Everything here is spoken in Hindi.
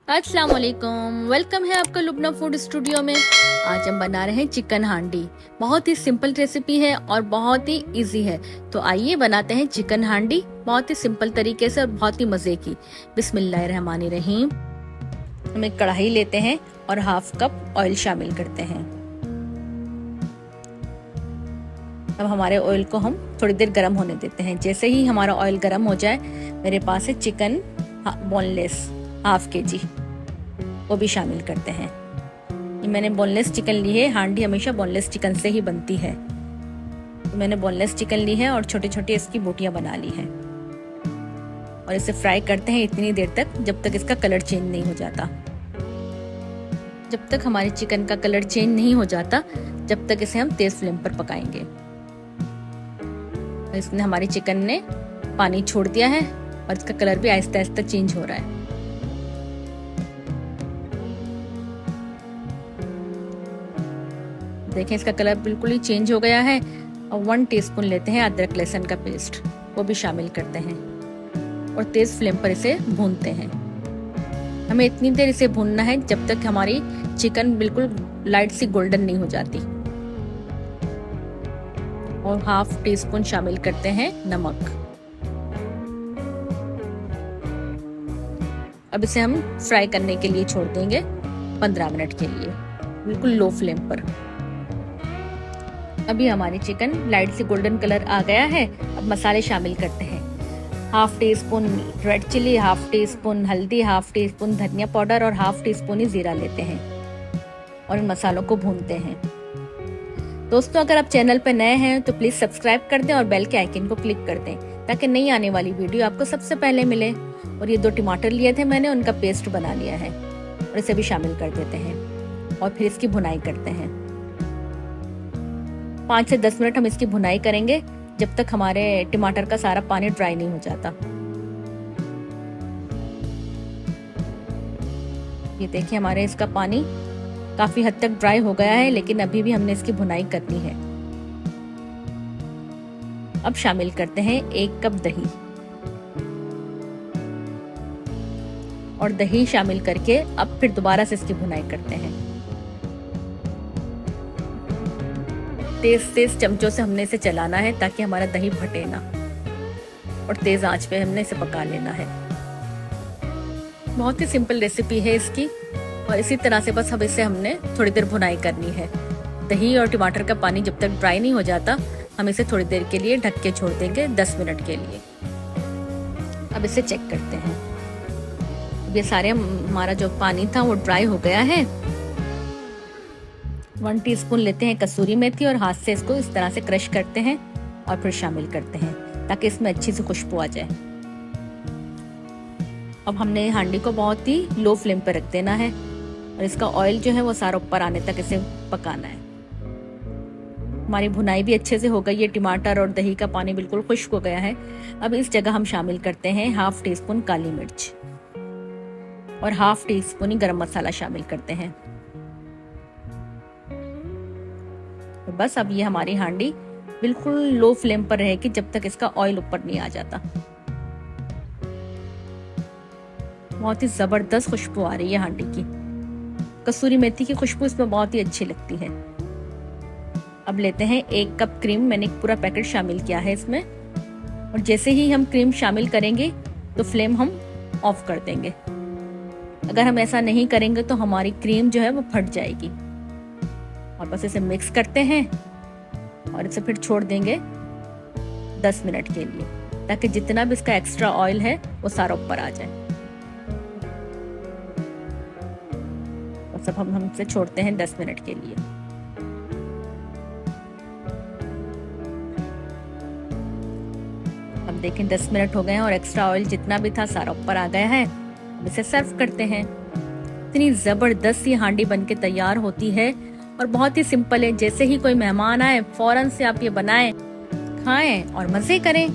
अस्सलाम वालेकुम, वेलकम है आपका लुबना फूड स्टूडियो में। आज हम बना रहे हैं चिकन हांडी। बहुत ही सिंपल रेसिपी है और बहुत ही इजी है। तो आइए बनाते हैं चिकन हांडी बहुत ही सिंपल तरीके से और बहुत ही मजे की। बिस्मिल्लाहिर्रहमानिर्रहीम। हम एक कढ़ाई लेते हैं और हाफ कप ऑयल शामिल करते हैं। अब हमारे ऑयल को हम थोड़ी देर गर्म होने देते हैं। जैसे ही हमारा ऑयल गर्म हो जाए, मेरे पास है चिकन बोनलेस हाफ केजी, वो भी शामिल करते हैं। ये मैंने बोनलेस चिकन ली है। हांडी हमेशा बोनलेस चिकन से ही बनती है। तो मैंने बोनलेस चिकन ली है और छोटे छोटे इसकी बोटियां बना ली हैं और इसे फ्राई करते हैं इतनी देर तक जब तक इसका कलर चेंज नहीं हो जाता। जब तक हमारे चिकन का कलर चेंज नहीं हो जाता, जब तक इसे हम तेज फ्लेम पर पकाएंगे। इसने हमारी चिकन ने पानी छोड़ दिया है और इसका कलर भी आहिस्ता आहिस्ता चेंज हो रहा है। देखें, इसका कलर बिल्कुल ही चेंज हो गया है। और 1 टीस्पून लेते हैं अदरक लहसुन का पेस्ट, वो भी शामिल करते हैं और तेज फ्लेम पर इसे भूनते हैं। हमें इतनी देर इसे भूनना है जब तक हमारी चिकन बिल्कुल लाइट सी गोल्डन नहीं हो जाती। और हाफ टीस्पून शामिल करते हैं नमक। अब इसे हम फ्राई करने के लिए छोड़ देंगे 15 मिनट के लिए, बिल्कुल लो फ्लेम पर। अभी हमारी चिकन लाइट से गोल्डन कलर आ गया है। अब मसाले शामिल करते हैं। Half teaspoon red chilli, half teaspoon हल्दी, हाफ टी स्पून धनिया पाउडर और हाफ टी स्पून ही जीरा लेते हैं और इन मसालों को भूनते हैं। दोस्तों, अगर आप चैनल पर नए हैं तो प्लीज सब्सक्राइब कर दें और बेल के आइकन को क्लिक कर दें ताकि नई आने वाली वीडियो आपको सबसे पहले मिले। और ये 2 टमाटर लिए थे मैंने, उनका पेस्ट बना लिया है और इसे भी शामिल कर देते हैं और फिर इसकी भुनाई करते हैं। 5 से 10 मिनट हम इसकी भुनाई करेंगे जब तक हमारे टमाटर का सारा पानी ड्राई नहीं हो जाता। ये देखिए, हमारे इसका पानी काफी हद तक ड्राई हो गया है, लेकिन अभी भी हमने इसकी भुनाई करनी है। अब शामिल करते हैं 1 कप दही और दही शामिल करके अब फिर दोबारा से इसकी भुनाई करते हैं। तेज चमचों से हमने इसे चलाना है ताकि हमारा दही फटे ना, और तेज आंच पे हमने इसे पका लेना है। बहुत ही सिंपल रेसिपी है इसकी और इसी तरह से बस अब इसे हमने थोड़ी देर भुनाई करनी है। दही और टमाटर का पानी जब तक ड्राई नहीं हो जाता, हम इसे थोड़ी देर के लिए ढक के छोड़ देंगे 10 मिनट के लिए। अब इसे चेक करते हैं। ये सारे हमारा जो पानी था वो ड्राई हो गया है। 1 टीस्पून लेते हैं कसूरी मेथी और हाथ से इसको इस तरह से क्रश करते हैं और फिर शामिल करते हैं ताकि इसमें अच्छी सी खुशबू आ जाए। अब हमने हांडी को बहुत ही लो फ्लेम पर रख देना है और इसका ऑयल जो है वो सारा ऊपर आने तक इसे पकाना है। हमारी भुनाई भी अच्छे से हो गई है। टमाटर और दही का पानी बिल्कुल खुश्क हो गया है। अब इस जगह हम शामिल करते हैं हाफ टी स्पून काली मिर्च और हाफ टी स्पून ही गरम मसाला शामिल करते हैं। तो बस अब ये हमारी हांडी बिल्कुल लो फ्लेम पर रहेगी जब तक इसका ऑयल ऊपर नहीं आ जाता। बहुत ही जबरदस्त खुशबू आ रही है हांडी की। कसूरी मेथी की खुशबू इसमें बहुत ही अच्छी लगती है। अब लेते हैं 1 कप क्रीम। मैंने एक पूरा पैकेट शामिल किया है इसमें, और जैसे ही हम क्रीम शामिल करेंगे तो फ्लेम हम ऑफ कर देंगे। अगर हम ऐसा नहीं करेंगे तो हमारी क्रीम जो है वो फट जाएगी। और बस इसे मिक्स करते हैं और इसे फिर छोड़ देंगे 10 मिनट के लिए ताकि जितना भी इसका एक्स्ट्रा ऑयल है वो सारा ऊपर आ जाए। और सब हम इसे छोड़ते हैं 10 मिनट के लिए। अब देखें 10 मिनट हो गए हैं और एक्स्ट्रा ऑयल जितना भी था सारा ऊपर आ गया है। अब इसे सर्व करते हैं। इतनी जबरदस्त ये हांडी बनके तैयार होती है और बहुत ही सिंपल है। जैसे ही कोई मेहमान आए, फौरन से आप ये बनाएं, खाएं और मजे करें।